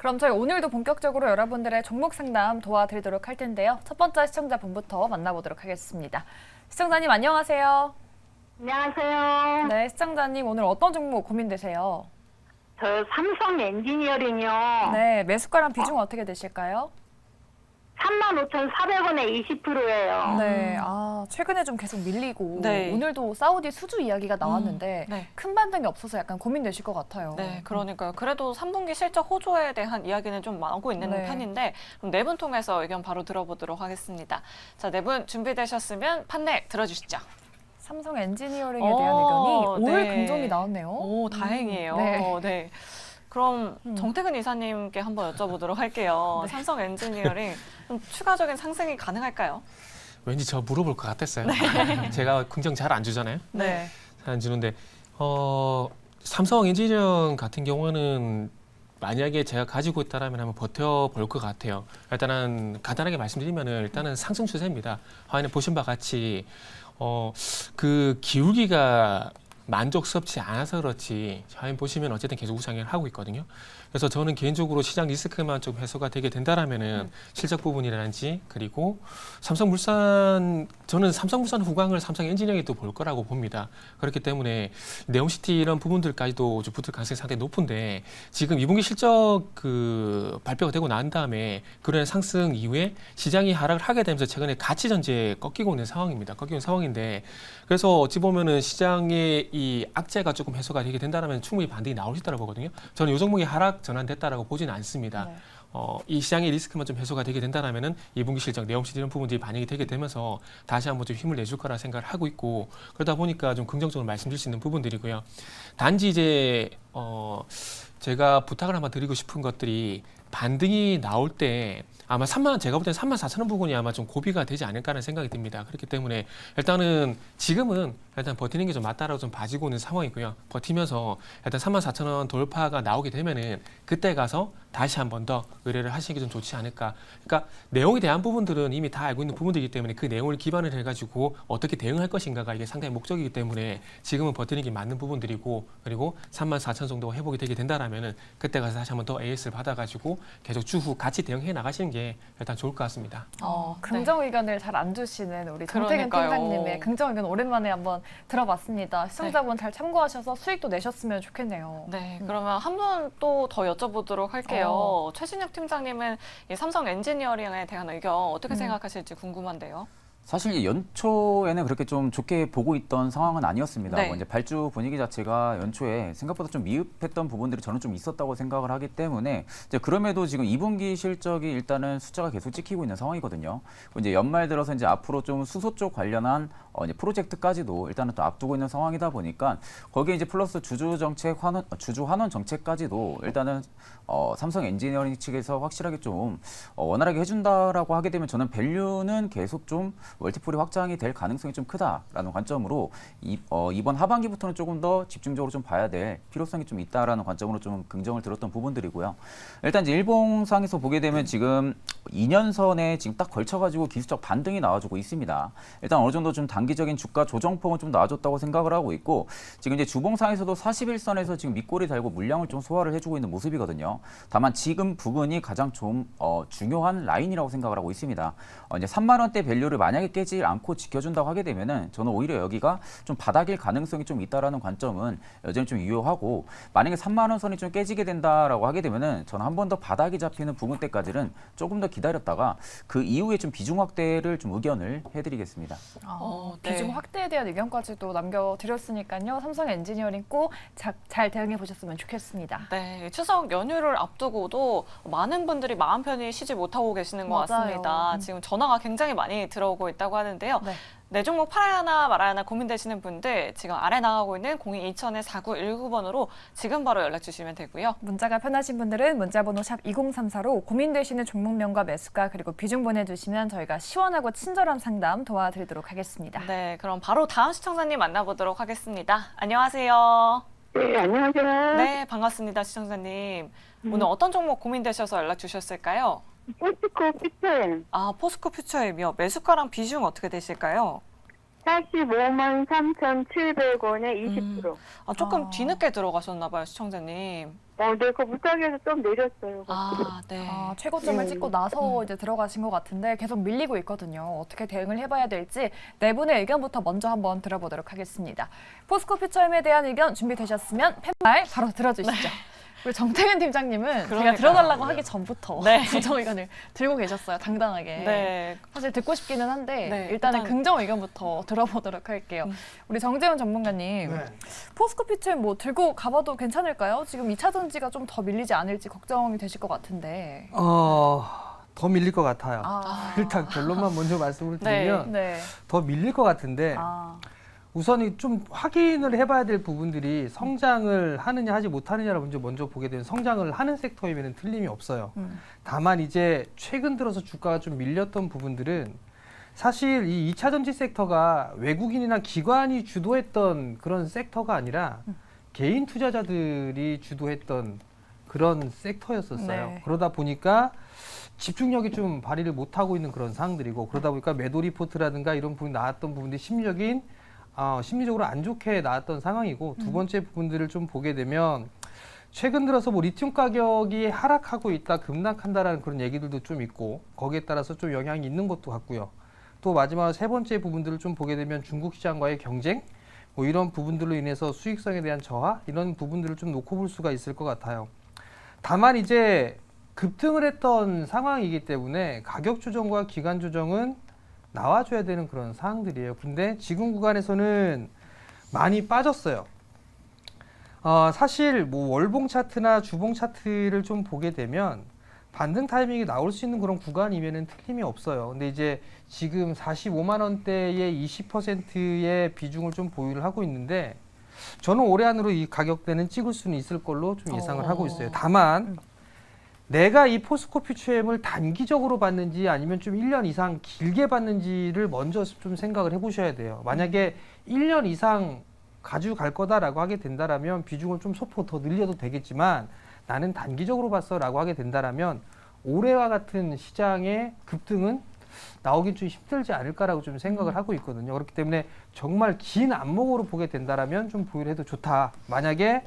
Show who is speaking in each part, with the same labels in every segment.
Speaker 1: 그럼 저희 오늘도 본격적으로 여러분들의 종목 상담 도와드리도록 할 텐데요. 첫 번째 시청자분부터 만나보도록 하겠습니다. 시청자님 안녕하세요.
Speaker 2: 안녕하세요.
Speaker 1: 네, 시청자님 오늘 어떤 종목 고민되세요?
Speaker 2: 저 삼성 엔지니어링이요.
Speaker 1: 네, 매수가랑 비중 어떻게 되실까요?
Speaker 2: 35,400원에 20%예요.
Speaker 1: 네, 최근에 좀 계속 밀리고
Speaker 3: 네.
Speaker 1: 오늘도 사우디 수주 이야기가 나왔는데
Speaker 3: 네.
Speaker 1: 큰 반등이 없어서 약간 고민되실 것 같아요.
Speaker 3: 네, 그러니까요. 그래도 3분기 실적 호조에 대한 이야기는 좀 나오고 있는
Speaker 1: 네.
Speaker 3: 편인데 그럼 네 분 통해서 의견 바로 들어보도록 하겠습니다. 자, 네 분 준비되셨으면 판넬 들어주시죠.
Speaker 1: 삼성 엔지니어링에 대한 의견이 올
Speaker 3: 네.
Speaker 1: 긍정이 나왔네요.
Speaker 3: 오, 다행이에요.
Speaker 1: 네.
Speaker 3: 네. 그럼
Speaker 1: 음.
Speaker 3: 정태근 이사님께 한번 여쭤보도록 할게요.
Speaker 1: 네.
Speaker 3: 삼성 엔지니어링 좀 추가적인 상승이 가능할까요?
Speaker 4: 왠지 저 물어볼 것 같았어요. 제가 긍정 잘 안 주잖아요.
Speaker 3: 네.
Speaker 4: 잘 안 주는데 삼성 엔지니어링 같은 경우는 만약에 제가 가지고 있다라면 한번 버텨볼 것 같아요. 일단은 간단하게 말씀드리면은 일단은 상승 추세입니다. 화면에 보신 바와 같이 그 기울기가 만족스럽지 않아서 그렇지 화면 보시면 어쨌든 계속 우상향을 하고 있거든요. 그래서 저는 개인적으로 시장 리스크만 좀 해소가 되게 된다라면은 실적 부분이라든지 그리고 저는 삼성물산 후광을 삼성 엔지니어링에 또 볼 거라고 봅니다. 그렇기 때문에 네옴시티 이런 부분들까지도 좀 붙을 가능성이 상당히 높은데 지금 2분기 실적 그 발표가 되고 난 다음에 그런 상승 이후에 시장이 하락을 하게 되면서 최근에 가치 전제 꺾이고 있는 상황입니다. 꺾이고 있는 상황인데 그래서 어찌 보면은 시장의 이 악재가 조금 해소가 되게 된다면 충분히 반등이 나올 수 있다고 보거든요. 저는 이 종목이 하락 전환됐다라고 보지는 않습니다.
Speaker 1: 네.
Speaker 4: 이 시장의 리스크만 좀 해소가 되게 된다면은 2분기 실적, 네옴시티 이런 부분들이 반영이 되게 되면서 다시 한번 좀 힘을 내줄 거라 생각을 하고 있고 그러다 보니까 좀 긍정적으로 말씀드릴 수 있는 부분들이고요. 단지 이제 제가 부탁을 한번 드리고 싶은 것들이 반등이 나올 때 아마 제가 볼 때는 34,000원 부분이 아마 좀 고비가 되지 않을까 하는 생각이 듭니다. 그렇기 때문에 일단은 지금은 일단 버티는 게 좀 맞다라고 좀 봐지고 있는 상황이고요. 버티면서 일단 34,000원 돌파가 나오게 되면은 그때 가서 다시 한 번 더 의뢰를 하시는 게 좀 좋지 않을까. 그러니까 내용에 대한 부분들은 이미 다 알고 있는 부분들이기 때문에 그 내용을 기반을 해가지고 어떻게 대응할 것인가가 이게 상당히 목적이기 때문에 지금은 버티는 게 맞는 부분들이고 그리고 34,000 정도 회복이 되게 된다라면은 그때 가서 다시 한 번 더 AS를 받아가지고 계속 추후 같이 대응해 나가시는 게 일단 좋을 것 같습니다.
Speaker 1: 긍정 의견을 잘 안 주시는 우리 정태근
Speaker 3: 그러니까요.
Speaker 1: 팀장님의 긍정 의견 오랜만에 한번 들어봤습니다. 시청자분 잘 참고하셔서 수익도 내셨으면 좋겠네요.
Speaker 3: 네, 그러면 한 분 또 더 여쭤보도록 할게요. 최진혁 팀장님은 이 삼성 엔지니어링에 대한 의견 어떻게 생각하실지 궁금한데요.
Speaker 5: 사실 연초에는 그렇게 좀 좋게 보고 있던 상황은 아니었습니다.
Speaker 3: 네.
Speaker 5: 뭐 이제 발주 분위기 자체가 연초에 생각보다 좀 미흡했던 부분들이 저는 좀 있었다고 생각을 하기 때문에 이제 그럼에도 지금 2분기 실적이 일단은 숫자가 계속 찍히고 있는 상황이거든요. 이제 연말 들어서 이제 앞으로 좀 수소 쪽 관련한 이제 프로젝트까지도 일단은 또 앞두고 있는 상황이다 보니까 거기에 이제 플러스 주주 환원 정책까지도 일단은 삼성 엔지니어링 측에서 확실하게 좀 원활하게 해준다라고 하게 되면 저는 밸류는 계속 좀 멀티플이 확장이 될 가능성이 좀 크다라는 관점으로 이번 하반기부터는 조금 더 집중적으로 좀 봐야 될 필요성이 좀 있다라는 관점으로 좀 긍정을 들었던 부분들이고요. 일단 이제 일봉상에서 보게 되면 지금 2년선에 지금 딱 걸쳐가지고 기술적 반등이 나와주고 있습니다. 일단 어느 정도 좀 단기적인 주가 조정폭은 좀 나와줬다고 생각을 하고 있고 지금 이제 주봉상에서도 41선에서 지금 밑꼬리 달고 물량을 좀 소화를 해주고 있는 모습이거든요. 다만 지금 부근이 가장 좀 중요한 라인이라고 생각을 하고 있습니다. 이제 3만 원대 밸류를 만약에 깨지 않고 지켜준다고 하게 되면은 저는 오히려 여기가 좀 바닥일 가능성이 좀 있다라는 관점은 여전히 좀 유효하고 만약에 3만 원 선이 좀 깨지게 된다라고 하게 되면은 저는 한 번 더 바닥이 잡히는 부분 때까지는 조금 더 기다렸다가 그 이후에 좀 비중 확대를 좀 의견을 해드리겠습니다.
Speaker 3: 네.
Speaker 1: 비중 확대에 대한 의견까지도 남겨드렸으니까요. 삼성 엔지니어링 꼭 잘 대응해 보셨으면 좋겠습니다.
Speaker 3: 네, 추석 연휴를 앞두고도 많은 분들이 마음 편히 쉬지 못하고 계시는 것
Speaker 1: 맞아요.
Speaker 3: 같습니다. 지금 전화가 굉장히 많이 들어오고 있다고 하는데요.
Speaker 1: 네.
Speaker 3: 내 종목 팔아야 하나 말아야 하나 고민되시는 분들 지금 아래 나가고 있는 0220-4919번으로 지금 바로 연락 주시면 되고요.
Speaker 1: 문자가 편하신 분들은 문자번호 샵 2034로 고민되시는 종목명과 매수가 그리고 비중 보내주시면 저희가 시원하고 친절한 상담 도와드리도록 하겠습니다.
Speaker 3: 네, 그럼 바로 다음 시청자님 만나보도록 하겠습니다. 안녕하세요.
Speaker 2: 네, 안녕하세요.
Speaker 3: 네, 반갑습니다, 시청자님. 오늘 어떤 종목 고민되셔서 연락 주셨을까요?
Speaker 2: 포스코 피처엠
Speaker 3: 포스코 퓨처엠이요. 매수가랑 비중 어떻게 되실까요?
Speaker 2: 45만 3,700원에 20%.
Speaker 3: 아, 조금
Speaker 1: 아.
Speaker 3: 뒤늦게 들어가셨나 봐요, 시청자님.
Speaker 2: 네, 그 무작위에서 좀 내렸어요.
Speaker 3: 아, 네.
Speaker 1: 아, 최고점을
Speaker 2: 네.
Speaker 1: 찍고 나서 이제 들어가신 것 같은데 계속 밀리고 있거든요. 어떻게 대응을 해봐야 될지 네 분의 의견부터 먼저 한번 들어보도록 하겠습니다. 포스코 퓨처엠에 대한 의견 준비되셨으면 팻말 바로 들어주시죠. 우리 정태근 팀장님은 제가
Speaker 3: 그러니까요.
Speaker 1: 들어달라고 하기 전부터
Speaker 3: 네.
Speaker 1: 부정 의견을 들고 계셨어요. 당당하게.
Speaker 3: 네.
Speaker 1: 사실 듣고 싶기는 한데
Speaker 3: 네,
Speaker 1: 일단은
Speaker 3: 일단-
Speaker 1: 긍정 의견부터 들어보도록 할게요. 우리 정재훈 전문가님,
Speaker 6: 네.
Speaker 1: 포스코 퓨처엠 뭐 들고 가봐도 괜찮을까요? 지금 2차 전지가 좀 더 밀리지 않을지 걱정이 되실 것 같은데.
Speaker 6: 더 밀릴 것 같아요.
Speaker 1: 아,
Speaker 6: 일단 결론만 먼저 말씀을
Speaker 3: 네.
Speaker 6: 드리면
Speaker 1: 네.
Speaker 6: 더 밀릴 것 같은데
Speaker 1: 아,
Speaker 6: 우선이 좀 확인을 해봐야 될 부분들이 성장을 하느냐 하지 못하느냐를 먼저 보게 되면 성장을 하는 섹터이면 틀림이 없어요. 다만 이제 최근 들어서 주가가 좀 밀렸던 부분들은 사실 이 2차 전지 섹터가 외국인이나 기관이 주도했던 그런 섹터가 아니라 개인 투자자들이 주도했던 그런 섹터였었어요.
Speaker 1: 네.
Speaker 6: 그러다 보니까 집중력이 좀 발휘를 못하고 있는 그런 상황들이고 그러다 보니까 매도 리포트라든가 이런 부분이 나왔던 부분들이 심리적으로 안 좋게 나왔던 상황이고 두 번째 부분들을 좀 보게 되면 최근 들어서 뭐 리튬 가격이 하락하고 있다, 급락한다라는 그런 얘기들도 좀 있고 거기에 따라서 좀 영향이 있는 것도 같고요. 또 마지막 세 번째 부분들을 좀 보게 되면 중국 시장과의 경쟁, 뭐 이런 부분들로 인해서 수익성에 대한 저하 이런 부분들을 좀 놓고 볼 수가 있을 것 같아요. 다만 이제 급등을 했던 상황이기 때문에 가격 조정과 기간 조정은 나와줘야 되는 그런 상황들이에요. 근데 지금 구간에서는 많이 빠졌어요. 사실 뭐 월봉 차트나 주봉 차트를 좀 보게 되면 반등 타이밍이 나올 수 있는 그런 구간이면은 틀림이 없어요. 근데 이제 지금 45만 원대의 20%의 비중을 좀 보유를 하고 있는데 저는 올해 안으로 이 가격대는 찍을 수는 있을 걸로 좀 예상을 하고 있어요. 다만 내가 이 포스코 퓨처엠을 단기적으로 받는지 아니면 좀 1년 이상 길게 받는지를 먼저 좀 생각을 해보셔야 돼요. 만약에 1년 이상 가지고 갈 거다라고 하게 된다라면 비중을 좀 소폭 더 늘려도 되겠지만 나는 단기적으로 봤어라고 하게 된다라면 올해와 같은 시장의 급등은 나오긴 좀 힘들지 않을까라고 좀 생각을 하고 있거든요. 그렇기 때문에 정말 긴 안목으로 보게 된다라면 좀 보유를 해도 좋다. 만약에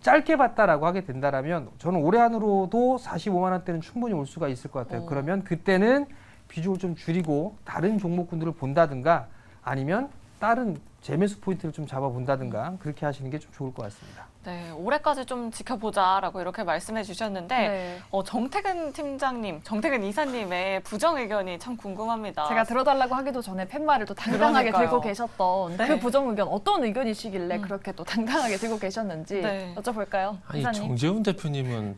Speaker 6: 짧게 봤다라고 하게 된다라면 저는 올해 안으로도 45만 원대는 충분히 올 수가 있을 것 같아요. 그러면 그때는 비중을 좀 줄이고 다른 종목군들을 본다든가 아니면 다른 재매수 포인트를 좀 잡아본다든가 그렇게 하시는 게 좀 좋을 것 같습니다.
Speaker 3: 네, 올해까지 좀 지켜보자라고 이렇게 말씀해 주셨는데
Speaker 1: 네.
Speaker 3: 정태근 팀장님, 정태근 이사님의 부정 의견이 참 궁금합니다.
Speaker 1: 제가 들어달라고 하기도 전에 팻말을 또 당당하게
Speaker 3: 그러니까요.
Speaker 1: 들고 계셨던
Speaker 3: 네.
Speaker 1: 그 부정 의견 어떤 의견이시길래 그렇게 또 당당하게 들고 계셨는지
Speaker 3: 네.
Speaker 1: 여쭤볼까요?
Speaker 4: 아니
Speaker 1: 이사님.
Speaker 4: 정재훈 대표님은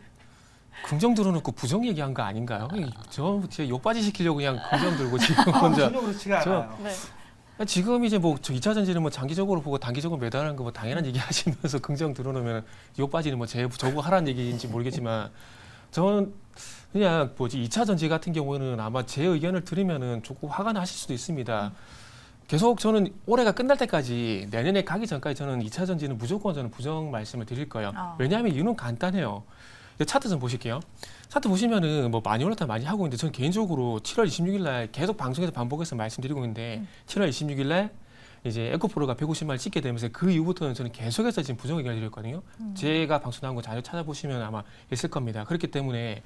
Speaker 4: 긍정 들어놓고 부정 얘기한 거 아닌가요? 저 진짜 욕바지 시키려고 그냥 긍정 들고 지금 혼자.
Speaker 6: 전혀 그렇지가
Speaker 4: 저-
Speaker 6: 않아요.
Speaker 3: 네.
Speaker 4: 지금 이제 뭐 2차 전지는 뭐 장기적으로 보고 단기적으로 매도하는 거 뭐 당연한 얘기 하시면서 긍정 들어놓으면 욕바지는 뭐 저보고 하라는 얘기인지 모르겠지만 저는 그냥 뭐지 2차 전지 같은 경우는 아마 제 의견을 들으면은 조금 화가 나실 수도 있습니다. 계속 저는 올해가 끝날 때까지 내년에 가기 전까지 저는 2차 전지는 무조건 저는 부정 말씀을 드릴 거예요.
Speaker 1: 아.
Speaker 4: 왜냐하면 이유는 간단해요. 차트 좀 보실게요. 차트 보시면은 뭐 많이 올랐다 많이 하고 있는데 저는 개인적으로 7월 26일 날 계속 방송에서 반복해서 말씀드리고 있는데 7월 26일 날 이제 에코프로가 150만을 찍게 되면서 그 이후부터는 저는 계속해서 지금 부정 의견을 드렸거든요. 제가 방송 나온 거 자료 찾아보시면 아마 있을 겁니다. 그렇기 때문에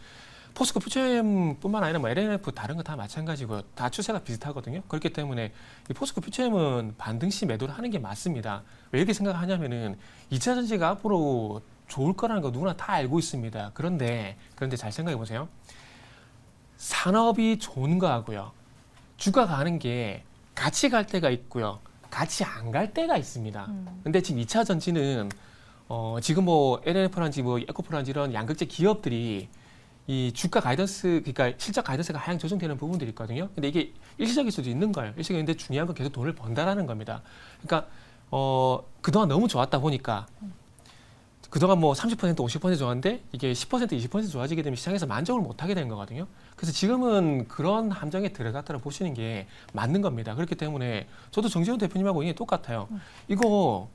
Speaker 4: 포스코 퓨처엠뿐만 아니라 뭐 LNF 다른 거 다 마찬가지고 다 추세가 비슷하거든요. 그렇기 때문에 이 포스코 퓨처엠은 반등 시 매도를 하는 게 맞습니다. 왜 이렇게 생각하냐면은 2차 전지가 앞으로 좋을 거라는 거 누구나 다 알고 있습니다. 그런데 잘 생각해 보세요. 산업이 좋은 거하고요. 주가 가는 게 같이 갈 때가 있고요. 같이 안 갈 때가 있습니다. 근데 지금 2차 전지는 지금 뭐 LNF란지 뭐 에코프란지 이런 양극재 기업들이 이 주가 가이던스, 그러니까 실적 가이던스가 하향 조정되는 부분들이 있거든요. 근데 이게 일시적일 수도 있는 거예요. 일시적인데 중요한 건 계속 돈을 번다라는 겁니다. 그러니까 그동안 너무 좋았다 보니까 그동안 뭐 30%, 50% 좋았는데 이게 10%, 20% 좋아지게 되면 시장에서 만족을 못 하게 되는 거거든요. 그래서 지금은 그런 함정에 들어갔다고 보시는 게 맞는 겁니다. 그렇기 때문에 저도 정재훈 대표님하고 이게 똑같아요. 이거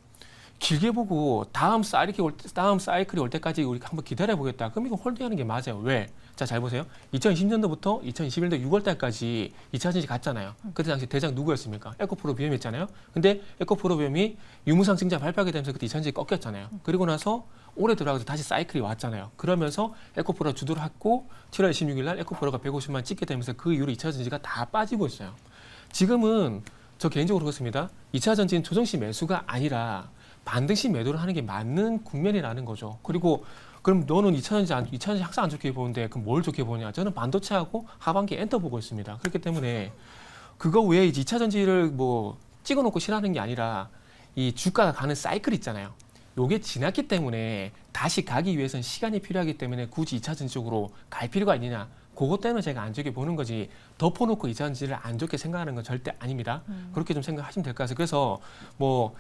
Speaker 4: 길게 보고 다음 사이클이 올 때까지 우리가 한번 기다려 보겠다. 그럼 이거 홀딩하는 게 맞아요. 왜? 자, 잘 보세요. 2020년도부터 2021년 6월 달까지 2차 전지 갔잖아요. 그때 당시 대장 누구였습니까? 에코프로비움이었잖아요. 근데 에코프로비움이 유무상증자 발표하게 되면서 그때 2차 전지 꺾였잖아요. 그리고 나서 올해 들어가서 다시 사이클이 왔잖아요. 그러면서 에코프로 주도를 했고 7월 26일 날 에코프로가 150만 찍게 되면서 그 이후로 2차 전지가 다 빠지고 있어요. 지금은 저 개인적으로 그렇습니다. 2차 전지는 조정시 매수가 아니라 반등시 매도를 하는 게 맞는 국면이라는 거죠. 그리고 그럼 너는 2차 전지 항상 안 좋게 보는데 그럼 뭘 좋게 보냐? 저는 반도체하고 하반기 엔터 보고 있습니다. 그렇기 때문에 그거 외에 이제 2차 전지를 뭐 찍어놓고 싫어하는 게 아니라 이 주가가 가는 사이클 있잖아요. 요게 지났기 때문에 다시 가기 위해서는 시간이 필요하기 때문에 굳이 2차 전지 쪽으로 갈 필요가 있느냐? 그것 때문에 제가 안 좋게 보는 거지 덮어놓고 2차 전지를 안 좋게 생각하는 건 절대 아닙니다. 그렇게 좀 생각하시면 될 것 같아요. 그래서 뭐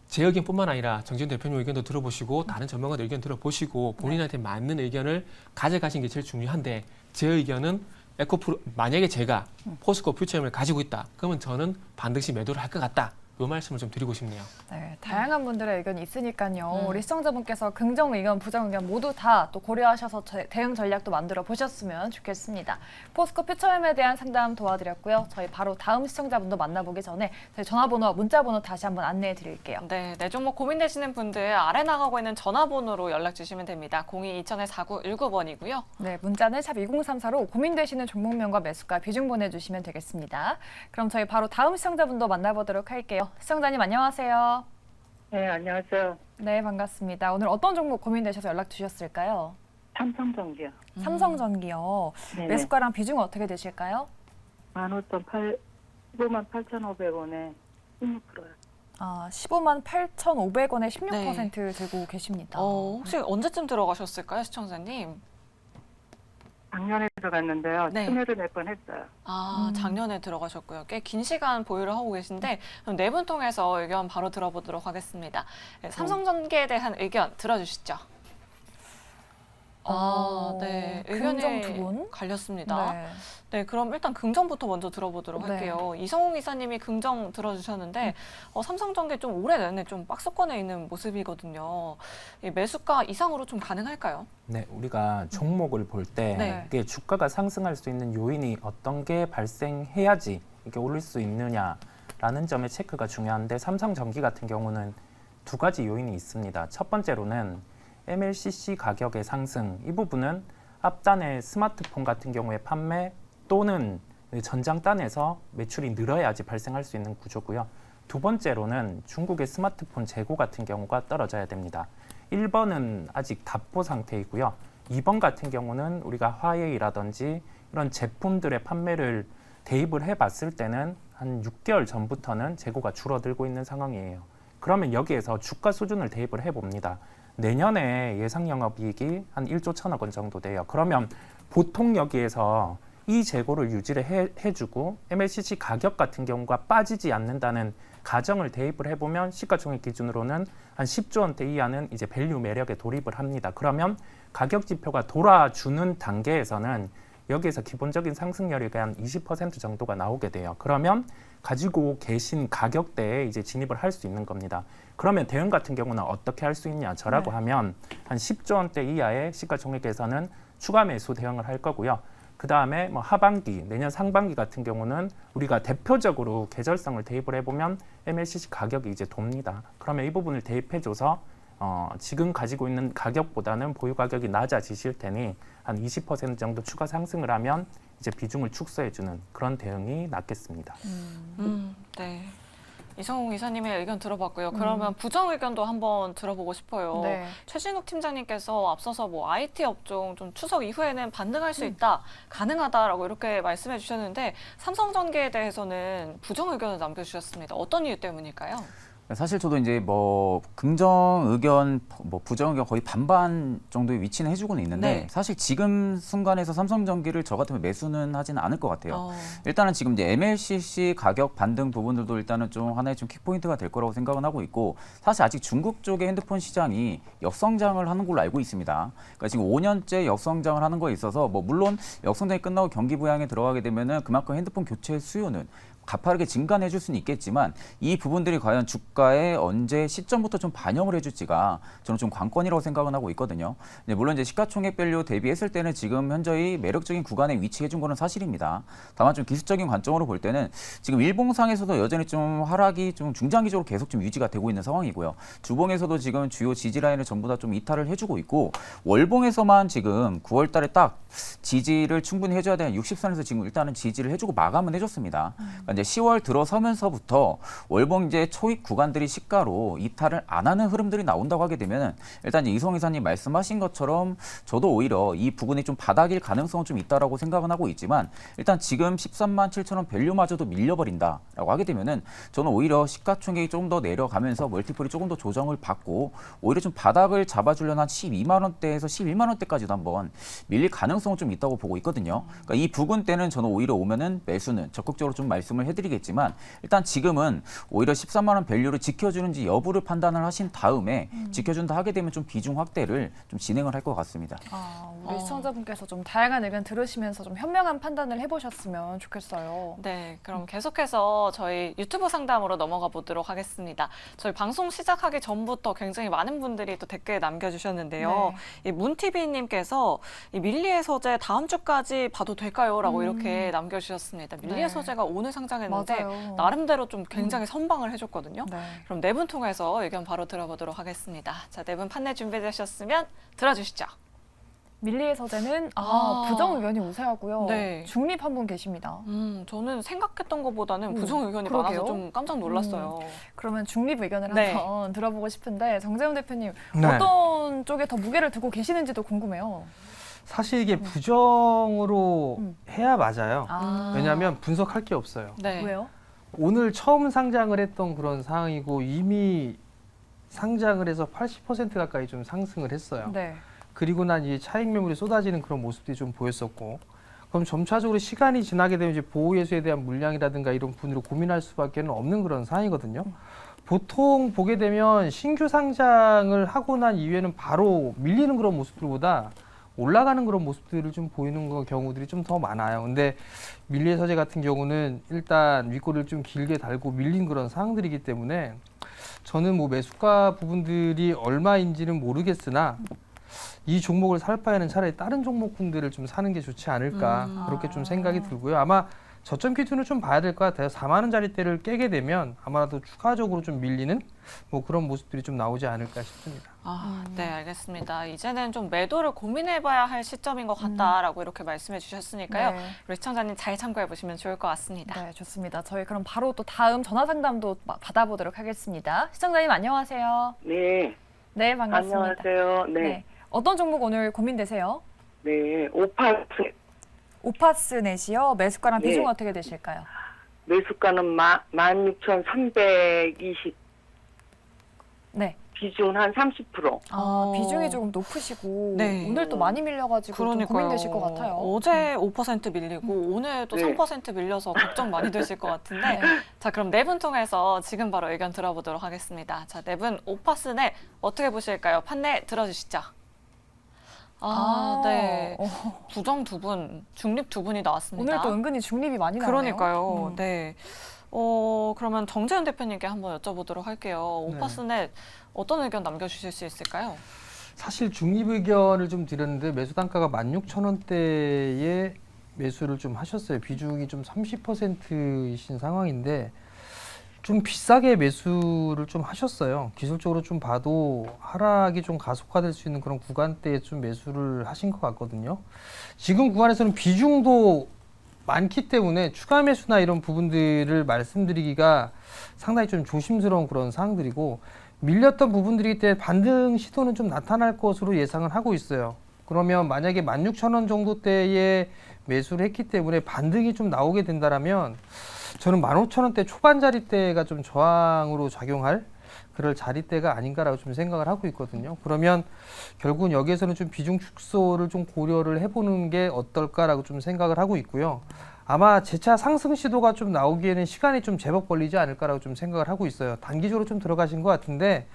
Speaker 4: 제 의견뿐만 아니라 정지훈 대표님 의견도 들어보시고 다른 전문가들 의견 들어보시고 본인한테 맞는 의견을 가져가신 게 제일 중요한데 제 의견은 에코프로 만약에 제가 포스코 퓨처엠을 가지고 있다. 그러면 저는 반드시 매도를 할 것 같다. 요 말씀을 좀 드리고 싶네요.
Speaker 1: 네, 다양한 분들의 의견이 있으니까요. 우리 시청자분께서 긍정 의견, 부정 의견 모두 다 또 고려하셔서 대응 전략도 만들어 보셨으면 좋겠습니다. 포스코 퓨처엠에 대한 상담 도와드렸고요. 저희 바로 다음 시청자분도 만나보기 전에 저희 전화번호와 문자번호 다시 한번 안내해 드릴게요.
Speaker 3: 네, 내 종목 고민되시는 분들 아래 나가고 있는 전화번호로 연락 주시면 됩니다. 02-2000-4919번이고요.
Speaker 1: 네, 문자는 샵 2034로 고민되시는 종목명과 매수가 비중 보내주시면 되겠습니다. 그럼 저희 바로 다음 시청자분도 만나보도록 할게요. 시청자님 안녕하세요.
Speaker 2: 네, 안녕하세요.
Speaker 1: 네, 반갑습니다. 오늘 어떤 종목 고민되셔서 연락 주셨을까요?
Speaker 2: 삼성전기요.
Speaker 1: 삼성전기요.
Speaker 2: 네네.
Speaker 1: 매수가랑 비중은 어떻게 되실까요?
Speaker 2: 158,500원에 16%요.
Speaker 1: 아, 158,500원에 16% 들고 계십니다.
Speaker 3: 혹시 언제쯤 들어가셨을까요, 시청자님?
Speaker 2: 작년에 들어갔는데요.
Speaker 3: 네.
Speaker 2: 참여를 몇 번 했어요.
Speaker 3: 작년에 들어가셨고요. 꽤 긴 시간 보유를 하고 계신데 그럼 네 분 통해서 의견 바로 들어보도록 하겠습니다. 네, 삼성전기에 대한 의견 들어주시죠. 네. 의견이
Speaker 1: 긍정 두 분.
Speaker 3: 갈렸습니다.
Speaker 1: 네.
Speaker 3: 네, 그럼 일단 긍정부터 먼저 들어보도록
Speaker 1: 네.
Speaker 3: 할게요. 이성웅 이사님이 긍정 들어주셨는데 삼성전기 좀 오래 내내 좀 박스권에 있는 모습이거든요. 이 매수가 이상으로 좀 가능할까요?
Speaker 7: 네, 우리가 종목을 볼 때
Speaker 3: 네.
Speaker 7: 이게 주가가 상승할 수 있는 요인이 어떤 게 발생해야지 이렇게 오를 수 있느냐라는 점의 체크가 중요한데 삼성전기 같은 경우는 두 가지 요인이 있습니다. 첫 번째로는 MLCC 가격의 상승, 이 부분은 앞단의 스마트폰 같은 경우에 판매 또는 전장단에서 매출이 늘어야지 발생할 수 있는 구조고요. 두 번째로는 중국의 스마트폰 재고 같은 경우가 떨어져야 됩니다. 1번은 아직 답보 상태이고요. 2번 같은 경우는 우리가 화웨이라든지 이런 제품들의 판매를 대입을 해봤을 때는 한 6개월 전부터는 재고가 줄어들고 있는 상황이에요. 그러면 여기에서 주가 수준을 대입을 해봅니다. 내년에 예상 영업이익이 한 1조 1천억 원 정도 돼요. 그러면 보통 여기에서 이 재고를 유지를 해주고 MLCC 가격 같은 경우가 빠지지 않는다는 가정을 대입을 해보면 시가총액 기준으로는 한 10조 원대 이하는 이제 밸류 매력에 돌입을 합니다. 그러면 가격 지표가 돌아주는 단계에서는 여기에서 기본적인 상승률이 한 20% 정도가 나오게 돼요. 그러면 가지고 계신 가격대에 이제 진입을 할 수 있는 겁니다. 그러면 대응 같은 경우는 어떻게 할 수 있냐? 저라고 하면 한 10조 원대 이하의 시가총액에서는 추가 매수 대응을 할 거고요. 그 다음에 뭐 하반기, 내년 상반기 같은 경우는 우리가 대표적으로 계절성을 대입을 해보면 MLCC 가격이 이제 돕니다. 그러면 이 부분을 대입해줘서 지금 가지고 있는 가격보다는 보유 가격이 낮아지실 테니 한 20% 정도 추가 상승을 하면 이제 비중을 축소해주는 그런 대응이 낫겠습니다.
Speaker 3: 네. 이성웅 이사님의 의견 들어봤고요. 그러면 부정 의견도 한번 들어보고 싶어요.
Speaker 1: 네.
Speaker 3: 최진욱 팀장님께서 앞서서 뭐 IT 업종 좀 추석 이후에는 반등할 수 있다, 가능하다라고 이렇게 말씀해 주셨는데 삼성전기에 대해서는 부정 의견을 남겨주셨습니다. 어떤 이유 때문일까요?
Speaker 5: 사실 저도 이제 뭐 긍정 의견, 뭐 부정 의견 거의 반반 정도의 위치는 해주고는 있는데
Speaker 3: 네.
Speaker 5: 사실 지금 순간에서 삼성전기를 저 같으면 매수는 하지는 않을 것 같아요. 일단은 지금 이제 MLCC 가격 반등 부분들도 일단은 좀 하나의 좀 킥포인트가 될 거라고 생각은 하고 있고 사실 아직 중국 쪽의 핸드폰 시장이 역성장을 하는 걸로 알고 있습니다. 그러니까 지금 5년째 역성장을 하는 거에 있어서 뭐 물론 역성장이 끝나고 경기 부양에 들어가게 되면은 그만큼 핸드폰 교체 수요는 가파르게 증가해 줄 수는 있겠지만 이 부분들이 과연 주가에 언제 시점부터 좀 반영을 해줄지가 저는 좀 관건이라고 생각은 하고 있거든요. 물론 이제 시가총액별로 대비했을 때는 지금 현저히 매력적인 구간에 위치해 준 거는 사실입니다. 다만 좀 기술적인 관점으로 볼 때는 지금 일봉상에서도 여전히 좀 하락이 좀 중장기적으로 계속 좀 유지가 되고 있는 상황이고요. 주봉에서도 지금 주요 지지 라인을 전부 다 좀 이탈을 해주고 있고 월봉에서만 지금 9월 달에 딱 지지를 충분히 해줘야 되는 60선에서 지금 일단은 지지를 해주고 마감은 해줬습니다. 그러니까 이제 10월 들어서면서부터 월봉 이제 초입 구간들이 시가로 이탈을 안 하는 흐름들이 나온다고 하게 되면은 일단 이제 이송 이사님 말씀하신 것처럼 저도 오히려 이 부분이 좀 바닥일 가능성은 좀 있다라고 생각은 하고 있지만 일단 지금 13만 7천 원 밸류마저도 밀려버린다라고 하게 되면은 저는 오히려 시가총액이 조금 더 내려가면서 멀티플이 조금 더 조정을 받고 오히려 좀 바닥을 잡아주려는 한 12만 원대에서 11만 원대까지도 한번 밀릴 가능성은 좀 있다고 보고 있거든요. 그러니까 이 부분대는 저는 오히려 오면은 매수는 적극적으로 좀 말씀을 해드리겠지만 일단 지금은 오히려 13만 원 밸류를 지켜주는지 여부를 판단을 하신 다음에 지켜준다 하게 되면 좀 비중 확대를 좀 진행을 할 것 같습니다.
Speaker 1: 우리 시청자분께서 좀 다양한 의견 들으시면서 좀 현명한 판단을 해보셨으면 좋겠어요.
Speaker 3: 네, 그럼 계속해서 저희 유튜브 상담으로 넘어가 보도록 하겠습니다. 저희 방송 시작하기 전부터 굉장히 많은 분들이 또 댓글 남겨주셨는데요. 이 문TV님께서 이 밀리의 서재 다음 주까지 봐도 될까요? 라고 이렇게 남겨주셨습니다. 밀리의
Speaker 1: 네.
Speaker 3: 서재가 오늘 상장했는데
Speaker 1: 맞아요.
Speaker 3: 나름대로 좀 굉장히 선방을 해줬거든요.
Speaker 1: 네.
Speaker 3: 그럼 네 분 통해서 의견 바로 들어보도록 하겠습니다. 자, 네 분 판넬 준비되셨으면 들어주시죠.
Speaker 1: 밀리의 서재는
Speaker 3: 아.
Speaker 1: 부정 의견이 우세하고요.
Speaker 3: 네.
Speaker 1: 중립 한 분 계십니다.
Speaker 3: 저는 생각했던 것보다는 부정 의견이
Speaker 1: 그러게요.
Speaker 3: 많아서 좀 깜짝 놀랐어요.
Speaker 1: 그러면 중립 의견을
Speaker 3: 네.
Speaker 1: 한번 들어보고 싶은데 정재훈 대표님
Speaker 6: 네.
Speaker 1: 어떤 쪽에 더 무게를 두고 계시는지도 궁금해요.
Speaker 6: 사실 이게 부정으로 해야 맞아요. 왜냐하면 분석할 게 없어요.
Speaker 3: 네.
Speaker 1: 왜요?
Speaker 6: 오늘 처음 상장을 했던 그런 상황이고 이미 상장을 해서 80% 가까이 좀 상승을 했어요.
Speaker 1: 네.
Speaker 6: 그리고 난 이 차익 매물이 쏟아지는 그런 모습들이 좀 보였었고, 그럼 점차적으로 시간이 지나게 되면 이제 보호예수에 대한 물량이라든가 이런 부분으로 고민할 수밖에 없는 그런 상황이거든요. 보통 보게 되면 신규 상장을 하고 난 이후에는 바로 밀리는 그런 모습들보다 올라가는 그런 모습들을 좀 보이는 경우들이 좀 더 많아요. 근데 밀리의 서재 같은 경우는 일단 윗골을 좀 길게 달고 밀린 그런 상황들이기 때문에 저는 뭐 매수가 부분들이 얼마인지는 모르겠으나 이 종목을 살 바에는 차라리 다른 종목군들을 좀 사는 게 좋지 않을까 그렇게 좀 생각이 들고요. 아마 저점 기준을 좀 봐야 될 것 같아요. 4만 원짜리대를 깨게 되면 아마도 추가적으로 좀 밀리는 뭐 그런 모습들이 좀 나오지 않을까 싶습니다.
Speaker 3: 네, 알겠습니다. 이제는 좀 매도를 고민해봐야 할 시점인 것 같다라고 이렇게 말씀해 주셨으니까요.
Speaker 1: 네.
Speaker 3: 우리 시청자님 잘 참고해 보시면 좋을 것 같습니다.
Speaker 1: 네, 좋습니다. 저희 그럼 바로 또 다음 전화 상담도 받아보도록 하겠습니다. 시청자님 안녕하세요.
Speaker 2: 네,
Speaker 1: 네, 반갑습니다.
Speaker 2: 안녕하세요. 네,
Speaker 1: 어떤 종목 오늘 고민되세요?
Speaker 2: 네, 오파스
Speaker 1: 오파스넷이요. 매수가랑
Speaker 2: 네.
Speaker 1: 비중 어떻게 되실까요?
Speaker 2: 매수가는 16,320,
Speaker 1: 네.
Speaker 2: 비중 한 30%.
Speaker 1: 비중이 조금 높으시고
Speaker 3: 네.
Speaker 1: 오늘 또 많이 밀려가지고 좀 고민되실 것 같아요.
Speaker 3: 어제 5% 밀리고 오늘도
Speaker 2: 네.
Speaker 3: 3% 밀려서 걱정 많이 되실 것 같은데 자, 그럼 네 분 통해서 지금 바로 의견 들어보도록 하겠습니다. 자, 네 분 오파스넷 어떻게 보실까요? 판넬 들어주시죠. 네. 부정 두 분, 중립 두 분이 나왔습니다.
Speaker 1: 오늘 또 은근히 중립이 많이 나오네요.
Speaker 3: 그러니까요. 네. 그러면 정재훈 대표님께 한번 여쭤보도록 할게요.
Speaker 6: 네.
Speaker 3: 오파스넷 어떤 의견 남겨주실 수 있을까요?
Speaker 6: 사실 중립 의견을 좀 드렸는데 매수 단가가 16,000원대에 매수를 좀 하셨어요. 비중이 좀 30%이신 상황인데 좀 비싸게 매수를 좀 하셨어요. 기술적으로 좀 봐도 하락이 좀 가속화될 수 있는 그런 구간대에 좀 매수를 하신 것 같거든요. 지금 구간에서는 비중도 많기 때문에 추가 매수나 이런 부분들을 말씀드리기가 상당히 좀 조심스러운 그런 상황들이고 밀렸던 부분들이기 때문에 반등 시도는 좀 나타날 것으로 예상을 하고 있어요. 그러면 만약에 16,000원 정도대에 매수를 했기 때문에 반등이 좀 나오게 된다라면 저는 15,000원대 초반 자리대가 좀 저항으로 작용할 그럴 자리대가 아닌가라고 좀 생각을 하고 있거든요. 그러면 결국은 여기에서는 좀 비중 축소를 좀 고려를 해보는 게 어떨까라고 좀 생각을 하고 있고요. 아마 재차 상승 시도가 좀 나오기에는 시간이 좀 제법 걸리지 않을까라고 좀 생각을 하고 있어요. 단기적으로 좀 들어가신 것 같은데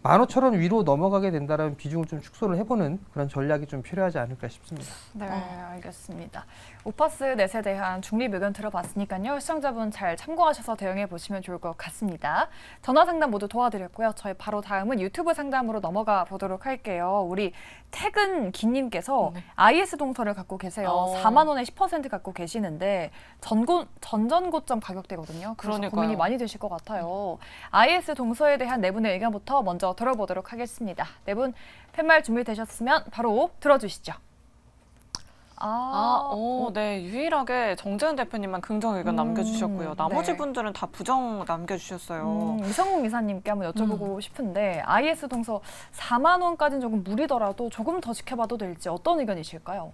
Speaker 6: 15,000원 위로 넘어가게 된다면 비중을 좀 축소를 해보는 그런 전략이 좀 필요하지 않을까 싶습니다.
Speaker 1: 네, 알겠습니다. 오파스 넷에 대한 중립 의견 들어봤으니까요. 시청자분 잘 참고하셔서 대응해 보시면 좋을 것 같습니다. 전화 상담 모두 도와드렸고요. 저희 바로 다음은 유튜브 상담으로 넘어가 보도록 할게요. 우리 퇴근 기님께서 IS 동서를 갖고 계세요. 4만 원에 10% 갖고 계시는데 전전고점 가격대거든요. 그래서
Speaker 3: 그러니까요.
Speaker 1: 고민이 많이 되실 것 같아요. IS 동서에 대한 네 분의 의견부터 먼저 들어보도록 하겠습니다. 네 분 팻말 준비되셨으면 바로 들어주시죠.
Speaker 3: 네. 유일하게 정재현 대표님만 긍정 의견 남겨주셨고요. 나머지
Speaker 1: 네.
Speaker 3: 분들은 다 부정 남겨주셨어요.
Speaker 1: 이성국 이사님께 한번 여쭤보고 싶은데 IS 동서 4만 원까지는 조금 무리더라도 조금 더 지켜봐도 될지 어떤 의견이실까요?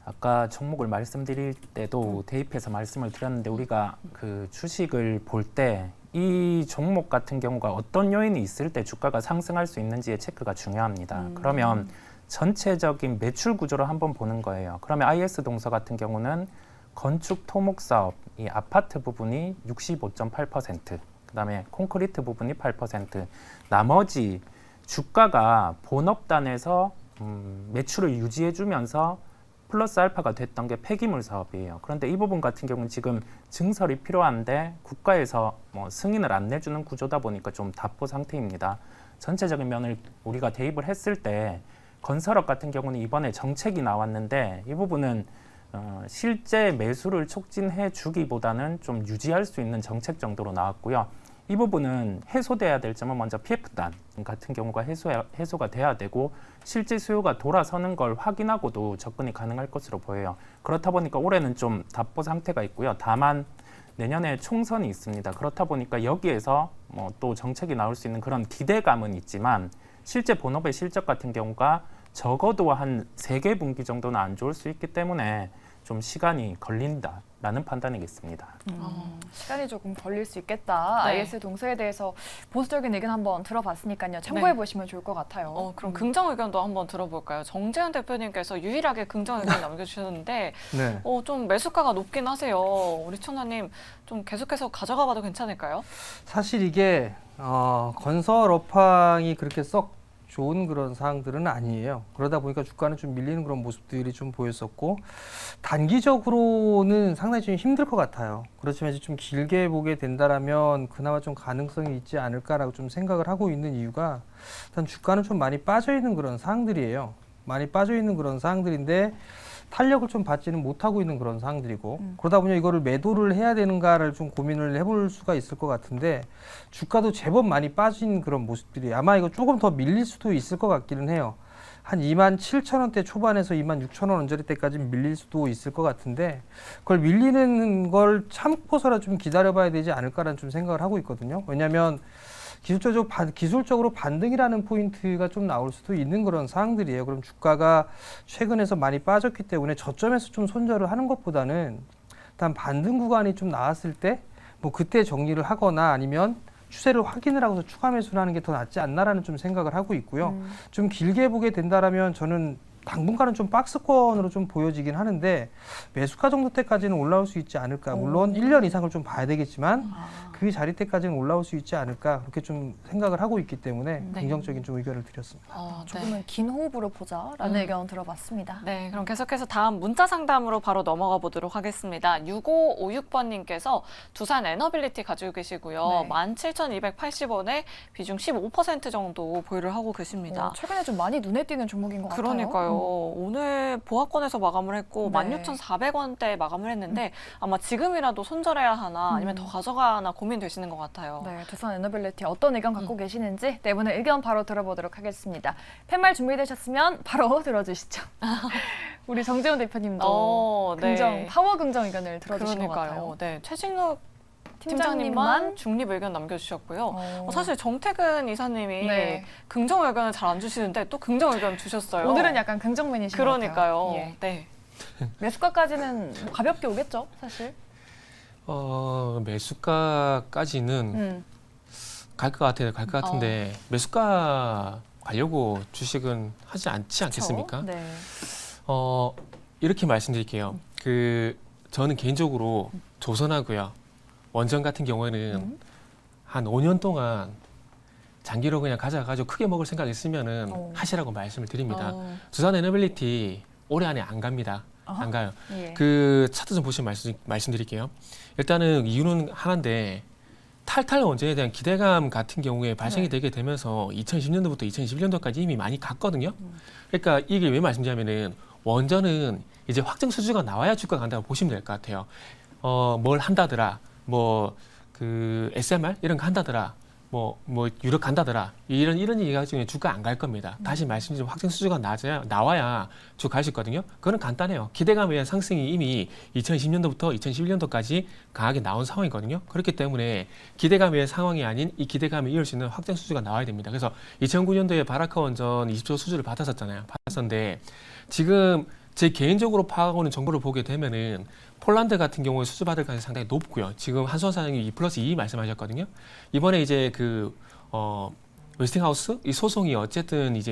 Speaker 7: 아까 종목을 말씀드릴 때도 대입해서 말씀을 드렸는데 우리가 그 주식을 볼 때 이 종목 같은 경우가 어떤 요인이 있을 때 주가가 상승할 수 있는지의 체크가 중요합니다. 그러면 전체적인 매출 구조를 한번 보는 거예요. 그러면 IS 동서 같은 경우는 건축 토목 사업, 이 아파트 부분이 65.8%, 그다음에 콘크리트 부분이 8%, 나머지 주가가 본업단에서 매출을 유지해주면서 플러스 알파가 됐던 게 폐기물 사업이에요. 그런데 이 부분 같은 경우는 지금 증설이 필요한데 국가에서 뭐 승인을 안 내주는 구조다 보니까 좀 답보 상태입니다. 전체적인 면을 우리가 대입을 했을 때 건설업 같은 경우는 이번에 정책이 나왔는데 이 부분은 실제 매수를 촉진해 주기보다는 좀 유지할 수 있는 정책 정도로 나왔고요. 이 부분은 해소돼야 될 점은 먼저 PF단 같은 경우가 해소가 돼야 되고 실제 수요가 돌아서는 걸 확인하고도 접근이 가능할 것으로 보여요. 그렇다 보니까 올해는 좀 답보 상태가 있고요. 다만 내년에 총선이 있습니다. 그렇다 보니까 여기에서 뭐 또 정책이 나올 수 있는 그런 기대감은 있지만 실제 본업의 실적 같은 경우가 적어도 한 3개 분기 정도는 안 좋을 수 있기 때문에 좀 시간이 걸린다라는 판단이겠습니다.
Speaker 1: 시간이 조금 걸릴 수 있겠다.
Speaker 3: 네.
Speaker 1: IS 동서에 대해서 보수적인 의견 한번 들어봤으니까요. 참고해 보시면 좋을 것 같아요.
Speaker 3: 그럼 긍정 의견도 한번 들어볼까요? 정재현 대표님께서 유일하게 긍정 의견 남겨주셨는데
Speaker 6: 네.
Speaker 3: 좀 매수가가 높긴 하세요. 우리 천하님 좀 계속해서 가져가 봐도 괜찮을까요?
Speaker 6: 사실 이게 건설 업황이 그렇게 썩 좋은 그런 사항들은 아니에요. 그러다 보니까 주가는 좀 밀리는 그런 모습들이 좀 보였었고 단기적으로는 상당히 좀 힘들 것 같아요. 그렇지만 이제 좀 길게 보게 된다라면 그나마 좀 가능성이 있지 않을까라고 좀 생각을 하고 있는 이유가 일단 주가는 좀 많이 빠져 있는 그런 사항들이에요. 많이 빠져 있는 그런 사항들인데 탄력을 좀 받지는 못하고 있는 그런 상황들이고 그러다 보니 이거를 매도를 해야 되는가를 좀 고민을 해볼 수가 있을 것 같은데 주가도 제법 많이 빠진 그런 모습들이 아마 이거 조금 더 밀릴 수도 있을 것 같기는 해요. 한 27,000원대 초반에서 26,000원 언저리대까지 밀릴 수도 있을 것 같은데 그걸 밀리는 걸 참고서라 좀 기다려봐야 되지 않을까라는 좀 생각을 하고 있거든요. 왜냐하면 기술적으로 반등이라는 포인트가 좀 나올 수도 있는 그런 사항들이에요. 그럼 주가가 최근에서 많이 빠졌기 때문에 저점에서 좀 손절을 하는 것보다는 일단 반등 구간이 좀 나왔을 때 뭐 그때 정리를 하거나 아니면 추세를 확인을 하고서 추가 매수를 하는 게 더 낫지 않나라는 좀 생각을 하고 있고요. 좀 길게 보게 된다라면 저는 당분간은 좀 박스권으로 좀 보여지긴 하는데 매수가 정도 때까지는 올라올 수 있지 않을까. 물론 1년 이상을 좀 봐야 되겠지만 그 자리 때까지는 올라올 수 있지 않을까. 그렇게 좀 생각을 하고 있기 때문에 긍정적인 좀 의견을 드렸습니다.
Speaker 1: 조금은 긴 호흡으로 보자라는 의견 들어봤습니다.
Speaker 3: 네, 그럼 계속해서 다음 문자 상담으로 바로 넘어가 보도록 하겠습니다. 6556번님께서 두산 에너빌리티 가지고 계시고요.
Speaker 1: 네.
Speaker 3: 17,280원에 비중 15% 정도 보유를 하고 계십니다.
Speaker 1: 최근에 좀 많이 눈에 띄는 종목인 것 같아요.
Speaker 3: 그러니까요. 오늘 보합권에서 마감을 했고
Speaker 1: 네.
Speaker 3: 16,400원대에 마감을 했는데 아마 지금이라도 손절해야 하나 아니면 더 가져가나 고민되시는 것 같아요.
Speaker 1: 네, 두산 에너빌리티 어떤 의견 갖고 계시는지 네 분의 의견 바로 들어보도록 하겠습니다. 팻말 준비되셨으면 바로 들어주시죠. 우리 정재훈 대표님도
Speaker 3: 네.
Speaker 1: 파워 긍정 의견을 들어주신 것 같아요.
Speaker 3: 네, 최진욱 팀장님만 중립 의견 남겨주셨고요. 사실 정태근 이사님이
Speaker 1: 네.
Speaker 3: 긍정 의견을 잘 안 주시는데 또 긍정 의견 주셨어요.
Speaker 1: 오늘은 약간 긍정맨이신 것 같아요.
Speaker 3: 그러니까요.
Speaker 1: 예.
Speaker 3: 네.
Speaker 1: 매수가까지는 뭐 가볍게 오겠죠, 사실.
Speaker 4: 매수가까지는 갈 것 같아요. 갈 것 같은데 매수가 가려고 주식은 하지 않지 않겠습니까?
Speaker 1: 네.
Speaker 4: 이렇게 말씀드릴게요. 저는 개인적으로 조선하고요. 원전 같은 경우에는 한 5년 동안 장기로 그냥 가져가지고 크게 먹을 생각 있으면은
Speaker 1: 오.
Speaker 4: 하시라고 말씀을 드립니다.
Speaker 3: 어.
Speaker 4: 두산 에너빌리티 올해 안에 안 갑니다.
Speaker 1: 어허.
Speaker 4: 안 가요.
Speaker 1: 예.
Speaker 4: 그 차트 좀 보시면 말씀드릴게요. 일단은 이유는 하나인데 탈탈 원전에 대한 기대감 같은 경우에 발생이
Speaker 1: 네.
Speaker 4: 되게 되면서 2010년도부터 2021년도까지 이미 많이 갔거든요. 그러니까 이게 왜 말씀드리냐면은 원전은 이제 확정 수주가 나와야 주가 간다고 보시면 될 것 같아요. 뭘 한다더라, 뭐 그 SMR 이런 거 한다더라, 뭐 유럽 간다더라 이런 얘기가 가지고 주가 안 갈 겁니다. 다시 말씀드리면 확정 수주가 나와야 주가 갈 수 있거든요. 그거는 간단해요. 기대감에 의한 상승이 이미 2010년도부터 2011년도까지 강하게 나온 상황이거든요. 그렇기 때문에 기대감에 의한 상황이 아닌 이 기대감을 이을 수 있는 확정 수주가 나와야 됩니다. 그래서 2009년도에 바라카 원전 20조 수주를 받았었잖아요. 받았었는데 지금 제 개인적으로 파악하고 있는 정보를 보게 되면은 폴란드 같은 경우에 수주 받을 가능성이 상당히 높고요. 지금 한수원 사장님이 2+2 말씀하셨거든요. 이번에 이제 웨스팅하우스 이 소송이 어쨌든 이제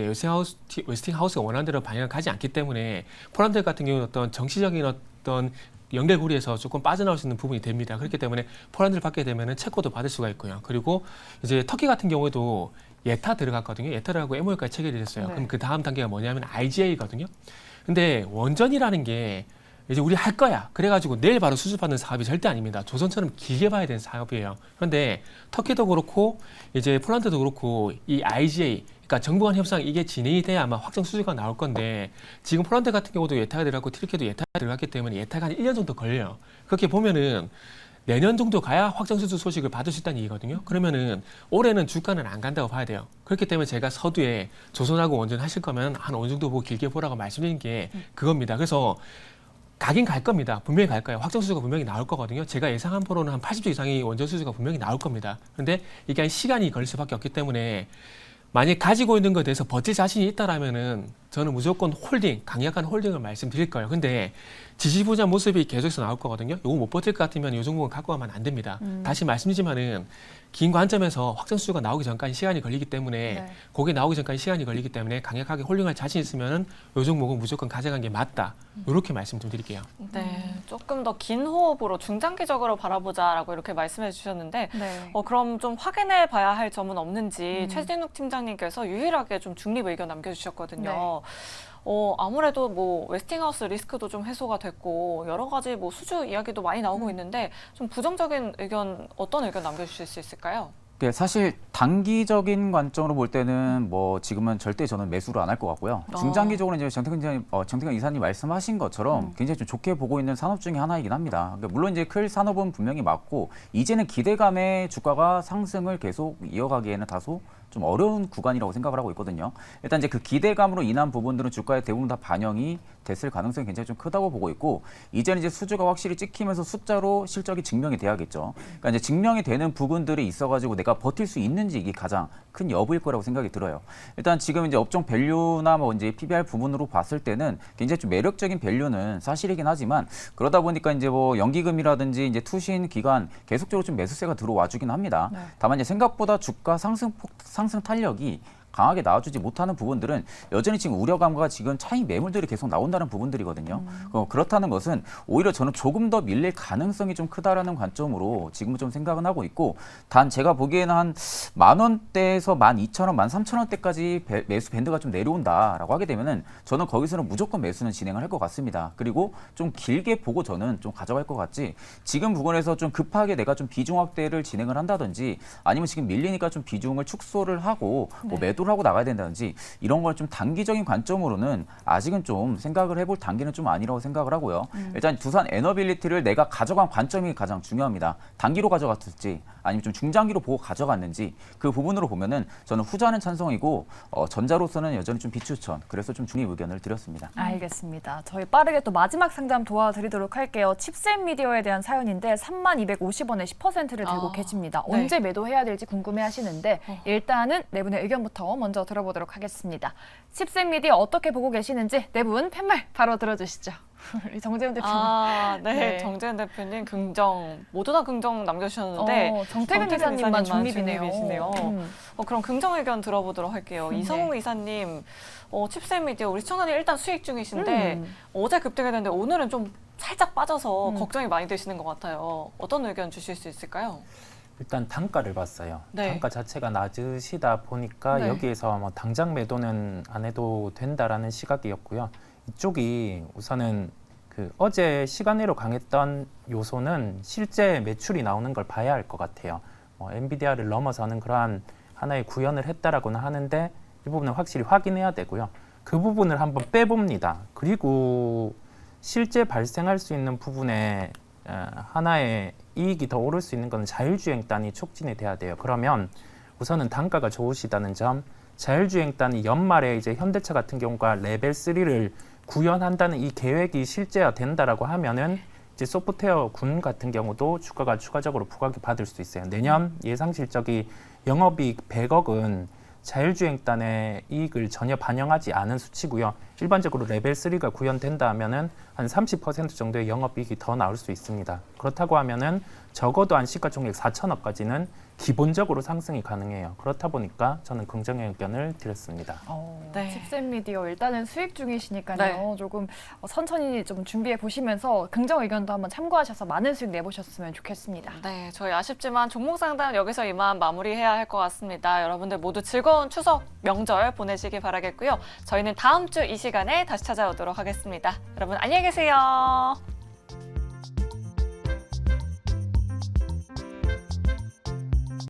Speaker 4: 웨스팅하우스가 원하는 대로 방향을 가지 않기 때문에 폴란드 같은 경우는 어떤 정치적인 어떤 연결고리에서 조금 빠져나올 수 있는 부분이 됩니다. 그렇기 때문에 폴란드를 받게 되면은 체코도 받을 수가 있고요. 그리고 이제 터키 같은 경우에도 예타 들어갔거든요. 예타를 하고 MOU까지 체결이 됐어요.
Speaker 1: 네.
Speaker 4: 그럼 그 다음 단계가 뭐냐면 IGA거든요. 근데 원전이라는 게 이제 우리 할 거야. 그래가지고 내일 바로 수주받는 사업이 절대 아닙니다. 조선처럼 길게 봐야 되는 사업이에요. 그런데 터키도 그렇고 이제 폴란드도 그렇고 이 IGA, 그러니까 정부 간 협상 이게 진행이 돼야 아마 확정 수주가 나올 건데 지금 폴란드 같은 경우도 예타가 들어갔고 트리케도 예타가 들어갔기 때문에 예타가 한 1년 정도 걸려요. 그렇게 보면은 내년 정도 가야 확정 수주 소식을 받을 수 있다는 얘기거든요. 그러면은 올해는 주가는 안 간다고 봐야 돼요. 그렇기 때문에 제가 서두에 조선하고 원전 하실 거면 한 어느 정도 보고 길게 보라고 말씀드린 게 그겁니다. 그래서 가긴 갈 겁니다. 분명히 갈 거예요. 확정 수주가 분명히 나올 거거든요. 제가 예상한 바로는 한 80조 이상의 원전 수주가 분명히 나올 겁니다. 그런데 이게 시간이 걸릴 수밖에 없기 때문에 만약 가지고 있는 것에 대해서 버틸 자신이 있다라면은 저는 무조건 홀딩, 강력한 홀딩을 말씀드릴 거예요. 근데 지지부자 모습이 계속해서 나올 거거든요. 이거 못 버틸 것 같으면 이 종목은 갖고 가면 안 됩니다. 다시 말씀드리지만은 긴 관점에서 확정 수주가 나오기 전까지 시간이 걸리기 때문에
Speaker 1: 네.
Speaker 4: 거기 나오기 전까지 시간이 걸리기 때문에 강력하게 홀딩할 자신 있으면은 이 종목은 무조건 가져간 게 맞다. 이렇게 말씀 좀 드릴게요.
Speaker 3: 네, 조금 더 긴 호흡으로 중장기적으로 바라보자라고 이렇게 말씀해 주셨는데
Speaker 1: 네.
Speaker 3: 그럼 좀 확인해 봐야 할 점은 없는지 최진욱 팀장님께서 유일하게 좀 중립 의견 남겨주셨거든요. 아무래도 뭐 웨스팅하우스 리스크도 좀 해소가 됐고 여러 가지 뭐 수주 이야기도 많이 나오고 있는데 좀 부정적인 의견 어떤 의견 남겨주실 수 있을까요?
Speaker 5: 네, 사실 단기적인 관점으로 볼 때는 뭐 지금은 절대 저는 매수를 안 할 것 같고요. 중장기적으로 이제 정태근 이사님 말씀하신 것처럼 굉장히 좀 좋게 보고 있는 산업 중에 하나이긴 합니다. 그러니까 물론 이제 클 산업은 분명히 맞고 이제는 기대감에 주가가 상승을 계속 이어가기에는 다소 좀 어려운 구간이라고 생각을 하고 있거든요. 일단 이제 그 기대감으로 인한 부분들은 주가에 대부분 다 반영이 됐을 가능성이 굉장히 좀 크다고 보고 있고 이제는 이제 수주가 확실히 찍히면서 숫자로 실적이 증명이 돼야겠죠. 그러니까 이제 증명이 되는 부분들이 있어가지고 내가 버틸 수 있는지 이게 가장 큰 여부일 거라고 생각이 들어요. 일단 지금 이제 업종 밸류나 뭐 이제 PBR 부분으로 봤을 때는 굉장히 좀 매력적인 밸류는 사실이긴 하지만 그러다 보니까 이제 뭐 연기금이라든지 이제 투신 기간 계속적으로 좀 매수세가 들어와 주긴 합니다.
Speaker 1: 네.
Speaker 5: 다만 이제 생각보다 주가 상승 탄력이 강하게 나와주지 못하는 부분들은 여전히 지금 우려감과 지금 차익 매물들이 계속 나온다는 부분들이거든요. 그렇다는 것은 오히려 저는 조금 더 밀릴 가능성이 좀 크다라는 관점으로 지금은 좀 생각은 하고 있고 단 제가 보기에는 한 10,000원대에서 12,000원, 13,000원대까지 매수 밴드가 좀 내려온다라고 하게 되면은 저는 거기서는 무조건 매수는 진행을 할 것 같습니다. 그리고 좀 길게 보고 저는 좀 가져갈 것 같지 지금 부분에서 좀 급하게 내가 좀 비중 확대를 진행을 한다든지 아니면 지금 밀리니까 좀 비중을 축소를 하고 뭐 매도를 하고 나가야 된다든지 이런 걸 좀 단기적인 관점으로는 아직은 좀 생각을 해볼 단계는 좀 아니라고 생각을 하고요. 일단 두산 에너빌리티를 내가 가져간 관점이 가장 중요합니다. 단기로 가져갔을지 아니면 좀 중장기로 보고 가져갔는지 그 부분으로 보면은 저는 후자는 찬성이고 전자로서는 여전히 좀 비추천. 그래서 좀 중립 의견을 드렸습니다.
Speaker 1: 알겠습니다. 저희 빠르게 또 마지막 상담 도와드리도록 할게요. 칩셋 미디어에 대한 사연인데 3250원에 10%를 들고 계십니다.
Speaker 3: 네.
Speaker 1: 언제 매도해야 될지 궁금해하시는데 일단은 네 분의 의견부터 먼저 들어보도록 하겠습니다. 칩셋 미디어 어떻게 보고 계시는지 네 분 팻말 바로 들어주시죠. 우리 정재훈 대표님.
Speaker 3: 네.
Speaker 1: 네.
Speaker 3: 정재훈 대표님 긍정, 모두 다 긍정 남겨주셨는데
Speaker 1: 정태근 이사님만 중립이네요.
Speaker 3: 중립이시네요. 그럼 긍정 의견 들어보도록 할게요.
Speaker 1: 네.
Speaker 3: 이성우 이사님, 칩셋 미디어 우리 시청자님 일단 수익 중이신데 어제 급등이 됐는데 오늘은 좀 살짝 빠져서 걱정이 많이 되시는 것 같아요. 어떤 의견 주실 수 있을까요?
Speaker 7: 일단 단가를 봤어요.
Speaker 3: 네.
Speaker 7: 단가 자체가 낮으시다 보니까
Speaker 1: 네.
Speaker 7: 여기에서 뭐 당장 매도는 안 해도 된다라는 시각이었고요. 이쪽이 우선은 그 어제 시간외로 강했던 요소는 실제 매출이 나오는 걸 봐야 할 것 같아요. 엔비디아를 넘어서는 그러한 하나의 구현을 했다라고는 하는데 이 부분은 확실히 확인해야 되고요. 그 부분을 한번 빼봅니다. 그리고 실제 발생할 수 있는 부분에 하나의 이익이 더 오를 수 있는 건 자율주행단이 촉진이 돼야 돼요. 그러면 우선은 단가가 좋으시다는 점, 자율주행단이 연말에 이제 현대차 같은 경우가 레벨 3를 구현한다는 이 계획이 실제화된다라고 하면은 이제 소프트웨어 군 같은 경우도 주가가 추가적으로 부각을 받을 수 있어요. 내년 예상 실적이 영업이익 100억은 자율주행단의 이익을 전혀 반영하지 않은 수치고요. 일반적으로 레벨 3가 구현된다 하면은 한 30% 정도의 영업이익이 더 나올 수 있습니다. 그렇다고 하면은 적어도 한 시가총액 4천억까지는 기본적으로 상승이 가능해요. 그렇다 보니까 저는 긍정의 의견을 드렸습니다.
Speaker 3: 네.
Speaker 1: 칩셋 미디어 일단은 수익 중이시니까요.
Speaker 3: 네.
Speaker 1: 조금 천천히 좀 준비해 보시면서 긍정 의견도 한번 참고하셔서 많은 수익 내보셨으면 좋겠습니다.
Speaker 3: 네, 저희 아쉽지만 종목 상담 여기서 이만 마무리해야 할 것 같습니다. 여러분들 모두 즐거운 추석 명절 보내시길 바라겠고요. 저희는 다음 주 이 시간에 다시 찾아오도록 하겠습니다. 여러분 안녕히 계세요.